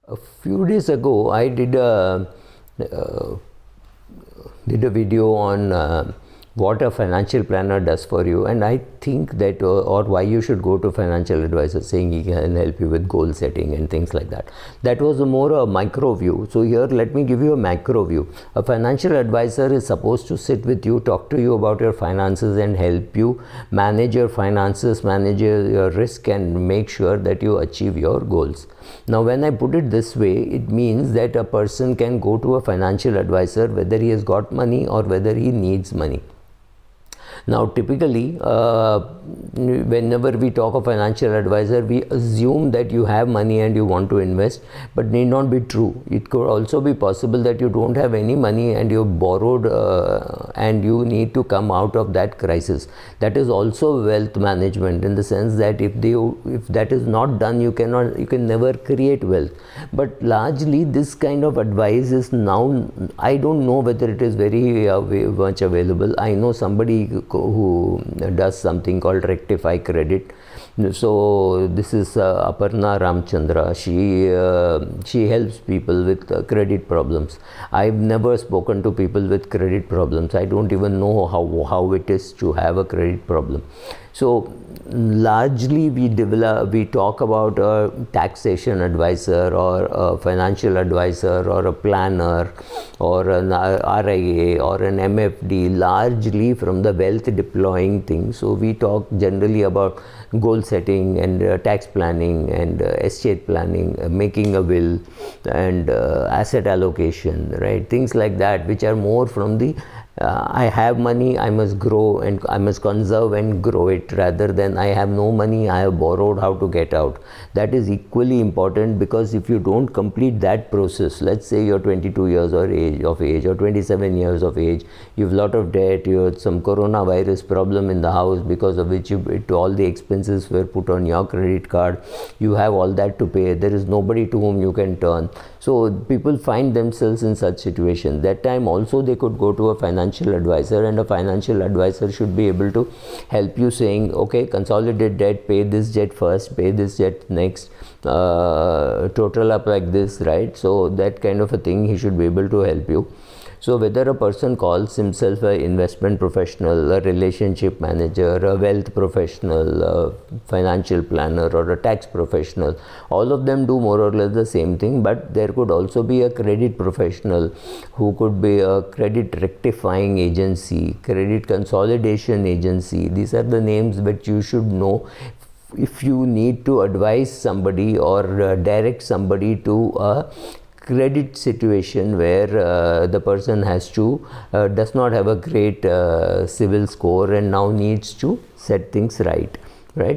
A few days ago, I did a video on what a financial planner does for you, and I think that or why you should go to financial advisor, saying he can help you with goal setting and things like that. That was a micro view. So here let me give you a macro view. A financial advisor is supposed to sit with you, talk to you about your finances and help you manage your finances, manage your risk, and make sure that you achieve your goals. Now when I put it this way, it means that a person can go to a financial advisor whether he has got money or whether he needs money. Now typically whenever we talk of financial advisor, we assume that you have money and you want to invest, but need not be true. It could also be possible that you don't have any money and you borrowed and you need to come out of that crisis. That is also wealth management, in the sense that if that is not done, you can never create wealth. But largely this kind of advice is now, I don't know whether it is very much available. I know somebody who does something called Rectify Credit. So this is Aparna Ramchandra. She helps people with credit problems. I've never spoken to people with credit problems. I don't even know how it is to have a credit problem. So largely we talk about a taxation advisor or a financial advisor or a planner or an RIA or an MFD, largely from the wealth deploying thing. So we talk generally about goal setting and tax planning and estate planning, making a will and asset allocation, right? Things like that, which are more from the I have money, I must grow and I must conserve and grow it, rather than I have no money, I have borrowed, how to get out. That is equally important, because if you don't complete that process, let's say you're 22 years of age or 27 years of age, you have a lot of debt, you had some coronavirus problem in the house because of which all the expenses were put on your credit card, you have all that to pay, there is nobody to whom you can turn. So people find themselves in such situation. That time also they could go to a financial advisor, and a financial advisor should be able to help you, saying, okay, consolidate debt, pay this debt first, pay this debt next, total up like this, right? So that kind of a thing, he should be able to help you. So whether a person calls himself an investment professional, a relationship manager, a wealth professional, a financial planner, or a tax professional, all of them do more or less the same thing. But there could also be a credit professional who could be a credit rectifying agency, credit consolidation agency. These are the names that you should know if you need to advise somebody or direct somebody to a credit situation where the person does not have a great civil score and now needs to set things right.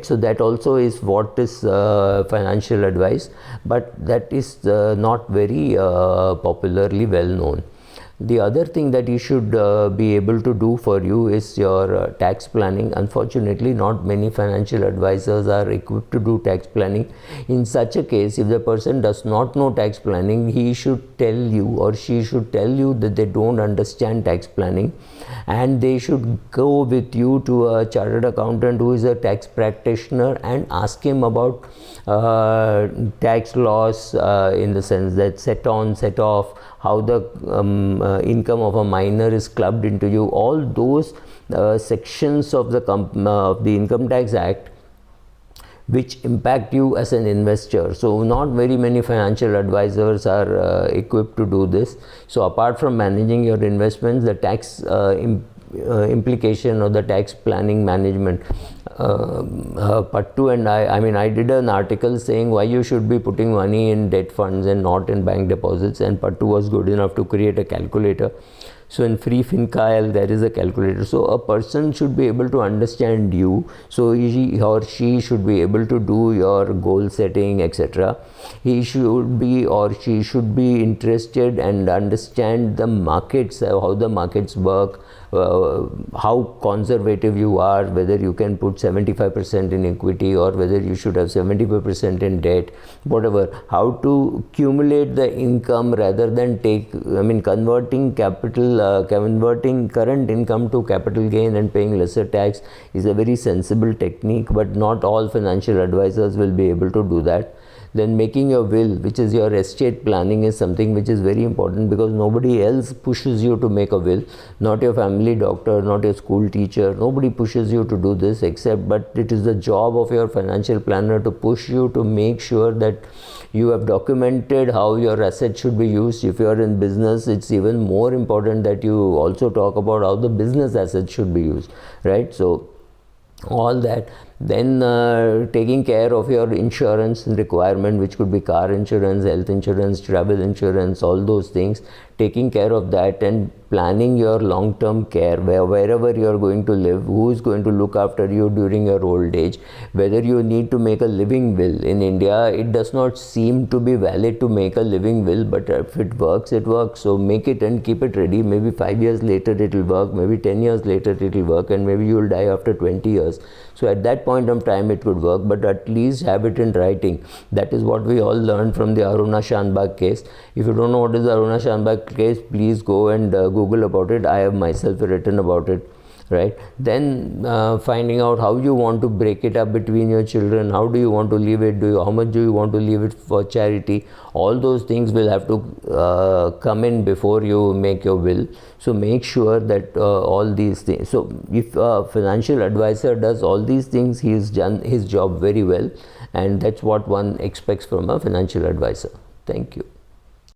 So that also is what is financial advice, but that is not very popularly well known. The other thing that you should be able to do for you is your tax planning. Unfortunately, not many financial advisors are equipped to do tax planning. In such a case, if the person does not know tax planning, he should tell you or she should tell you that they don't understand tax planning, and they should go with you to a chartered accountant who is a tax practitioner and ask him about tax laws, in the sense that set on, set off, how the income of a minor is clubbed into you, all those sections of the Income Tax Act which impact you as an investor. So not very many financial advisors are equipped to do this. So apart from managing your investments, the tax implication or the tax planning management, Pattu and I did an article saying why you should be putting money in debt funds and not in bank deposits, and Pattu was good enough to create a calculator. So in Free FinCal there is a calculator. So a person should be able to understand you. So he or she should be able to do your goal setting, etc. He should be or she should be interested and understand the markets, how the markets work, how conservative you are, whether you can put 75% in equity or whether you should have 75% in debt, whatever, how to accumulate the income rather than converting current income to capital gain and paying lesser tax is a very sensible technique, but not all financial advisors will be able to do that. Then making your will, which is your estate planning, is something which is very important, because nobody else pushes you to make a will. Not your family doctor, not your school teacher, nobody pushes you to do this, except, but it is the job of your financial planner to push you to make sure that you have documented how your assets should be used. If you are in business, it's even more important that you also talk about how the business assets should be used, right? So all that. Then taking care of your insurance requirement, which could be car insurance, health insurance, travel insurance, all those things, taking care of that, and planning your long-term care, wherever you are going to live, who is going to look after you during your old age, whether you need to make a living will. In India, it does not seem to be valid to make a living will, but if it works, it works. So make it and keep it ready. Maybe 5 years later it will work, maybe 10 years later it will work, and maybe you will die after 20 years. So at that point of time it could work, but at least have it in writing. That is what we all learned from the Aruna Shanbag case. If you don't know what is the Aruna Shanbag case, please go and Google about it. I have myself written about it, right? Then finding out how you want to break it up between your children, how do you want to leave it, how much do you want to leave it for charity. All those things will have to come in before you make your will. So make sure that all these things. So if a financial advisor does all these things, he has done his job very well, and that's what one expects from a financial advisor. Thank you.